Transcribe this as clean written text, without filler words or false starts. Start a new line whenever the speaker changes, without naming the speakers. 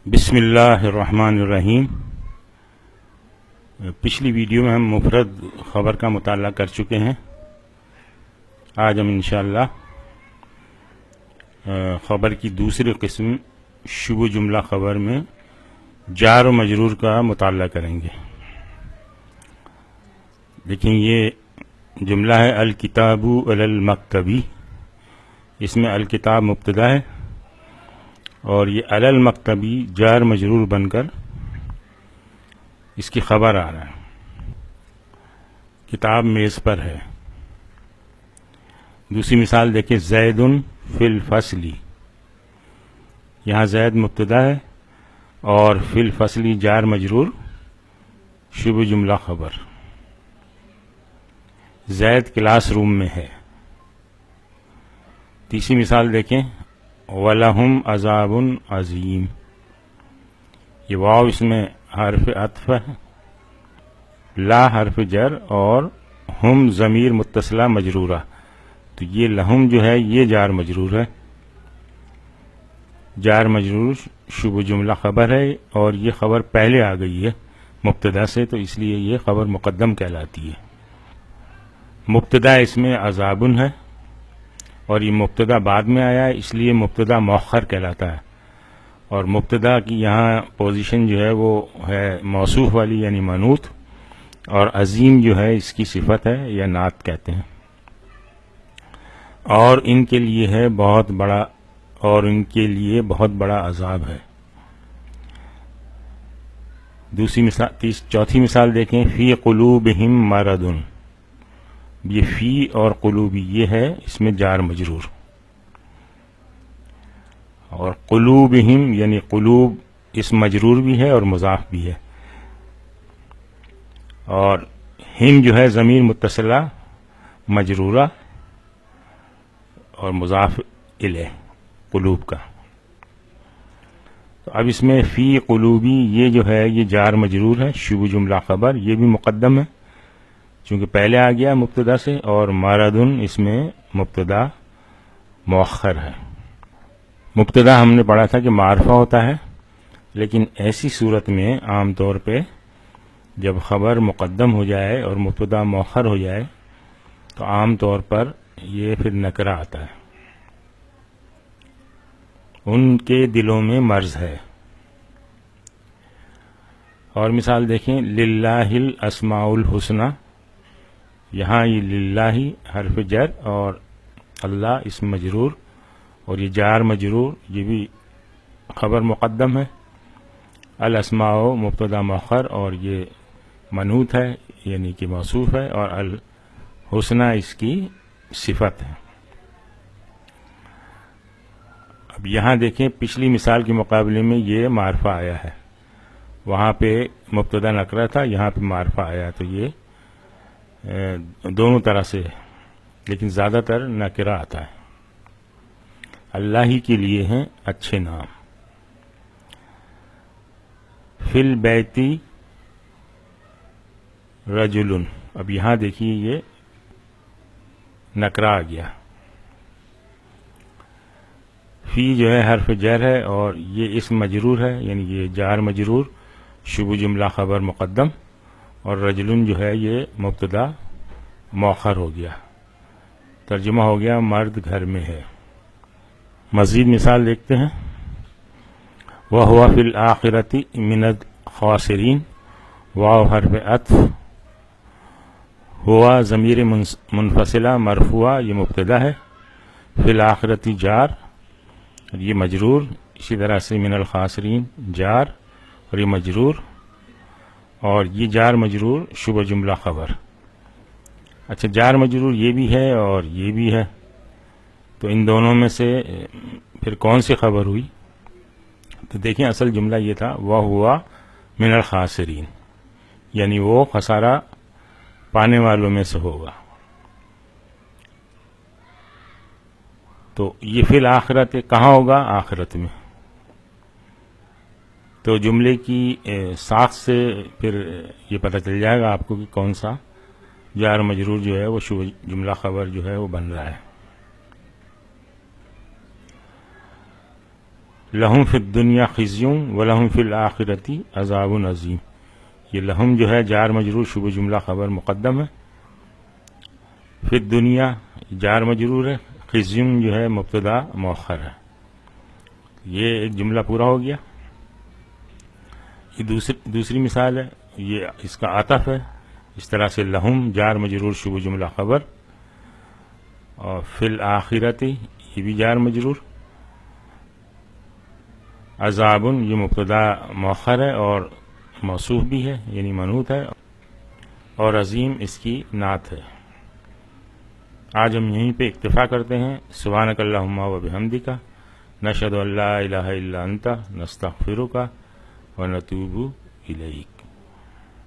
بسم اللہ الرحمن الرحیم۔ پچھلی ویڈیو میں ہم مفرد خبر کا مطالعہ کر چکے ہیں۔ آج ہم انشاءاللہ خبر کی دوسری قسم شبہ جملہ خبر میں جار و مجرور کا مطالعہ کریں گے۔ دیکھیں، یہ جملہ ہے الکتاب علی المکتبی۔ اس میں الکتاب مبتدا ہے اور یہ علی المکتبی جار مجرور بن کر اس کی خبر آ رہا ہے، کتاب میز پر ہے۔ دوسری مثال دیکھیں، زید فی الفصل۔ یہاں زید مبتدا ہے اور فی الفصل جار مجرور شبہ جملہ خبر۔ زید کلاس روم میں ہے۔ تیسری مثال دیکھیں، وَلَهُمْ عَذَابٌ عَظِيمٌ۔ یہ واو اس میں حرف عطف ہے، لا حرف جر اور ہم ضمیر متصلہ مجرورہ، تو یہ لہم جو ہے یہ جار مجرور ہے۔ جار مجرور شبہ جملہ خبر ہے اور یہ خبر پہلے آ گئی ہے مبتدا سے، تو اس لیے یہ خبر مقدم کہلاتی ہے۔ مبتدا اس میں عذابن ہے اور یہ مبتدا بعد میں آیا ہے، اس لیے مبتدا مؤخر کہلاتا ہے۔ اور مبتدا کی یہاں پوزیشن جو ہے وہ ہے موصوف والی، یعنی منوط، اور عظیم جو ہے اس کی صفت ہے یا نعت کہتے ہیں۔ اور ان کے لیے ہے بہت بڑا، اور ان کے لیے بہت بڑا عذاب ہے۔ چوتھی مثال دیکھیں، فی قلوبہم مرض۔ یہ فی اور قلوبی یہ ہے اس میں جار مجرور، اور قلوبہم یعنی قلوب اس مجرور بھی ہے اور مضاف بھی ہے، اور ہم جو ہے ضمیر متصلہ مجرورہ اور مضاف الیہ قلوب کا۔ تو اب اس میں فی قلوبی یہ جو ہے یہ جار مجرور ہے شبہ جملہ خبر، یہ بھی مقدم ہے چونکہ پہلے آ گیا مبتدا سے، اور مرضن اس میں مبتدا مؤخر ہے۔ مبتدا ہم نے پڑھا تھا کہ معرفہ ہوتا ہے، لیکن ایسی صورت میں عام طور پہ جب خبر مقدم ہو جائے اور مبتدا مؤخر ہو جائے تو عام طور پر یہ پھر نکرہ آتا ہے۔ ان کے دلوں میں مرض ہے۔ اور مثال دیکھیں، للہ الاسماء الحسنی۔ یہاں یہ للہ حرف جر اور اللہ اسم مجرور، اور یہ جار مجرور، یہ بھی خبر مقدم ہے۔ الاسماء مبتدا مؤخر اور یہ منوط ہے یعنی کہ موصوف ہے، اور الحسنی اس کی صفت ہے۔ اب یہاں دیکھیں، پچھلی مثال کے مقابلے میں یہ معرفہ آیا ہے، وہاں پہ مبتدا نکرہ تھا، یہاں پہ معرفہ آیا، تو یہ دونوں طرح سے، لیکن زیادہ تر نکرہ آتا ہے۔ اللہ ہی کے لیے ہیں اچھے نام۔ فی البیت رجل۔ اب یہاں دیکھیے یہ نکرہ آ گیا۔ فی جو ہے حرف جر ہے اور یہ اسم مجرور ہے، یعنی یہ جار مجرور شبہ جملہ خبر مقدم، اور رجل جو ہے یہ مبتدا مؤخر ہو گیا۔ ترجمہ ہو گیا مرد گھر میں ہے۔ مزید مثال دیکھتے ہیں، وَهُوَ فِي الْآخِرَةِ مِنَ الْخَاسِرِينَ۔ واو حرف عطف، ہوا ضمیر منفصلہ مرفوعہ یہ مبتدا ہے، فی الآخرۃ جار اور یہ مجرور، اسی طرح سے من الخاسرین جار اور یہ مجرور، اور یہ جار مجرور شبہ جملہ خبر۔ اچھا، جار مجرور یہ بھی ہے اور یہ بھی ہے، تو ان دونوں میں سے پھر کون سی خبر ہوئی؟ تو دیکھیں، اصل جملہ یہ تھا وَهُوَ مِنَ الْخَاسِرِينَ، یعنی وہ خسارہ پانے والوں میں سے ہوگا۔ تو یہ فی الآخرت کہاں ہوگا؟ آخرت میں۔ تو جملے کی ساخت سے پھر یہ پتہ چل جائے گا آپ کو کہ کون سا جار مجرور جو ہے وہ شبہ جملہ خبر جو ہے وہ بن رہا ہے۔ لہم فی الدنیا خزی ولہم فی الآخرتی عذاب عظیم. یہ لہم جو ہے جار مجرور شبہ جملہ خبر مقدم ہے. فی الدنیا جار مجرور ہے. خزی جو ہے مبتدا مؤخر ہے. یہ ایک جملہ پورا ہو گیا. یہ دوسری مثال ہے. یہ اس کا عطف ہے. اس طرح سے لہم جار مجرور شبہ جملہ خبر، اور فی الآخرتی یہ بھی جار مجرور. عذاب یہ مبتدا مؤخر ہے اور موصوف بھی ہے یعنی منعوت ہے، اور عظیم اس کی نعت ہے. آج ہم یہیں پہ اکتفا کرتے ہیں. سبحانک اللہم و بحمدک نشہد ان لا الہ الا انت نستغفرک و نتوب الیک.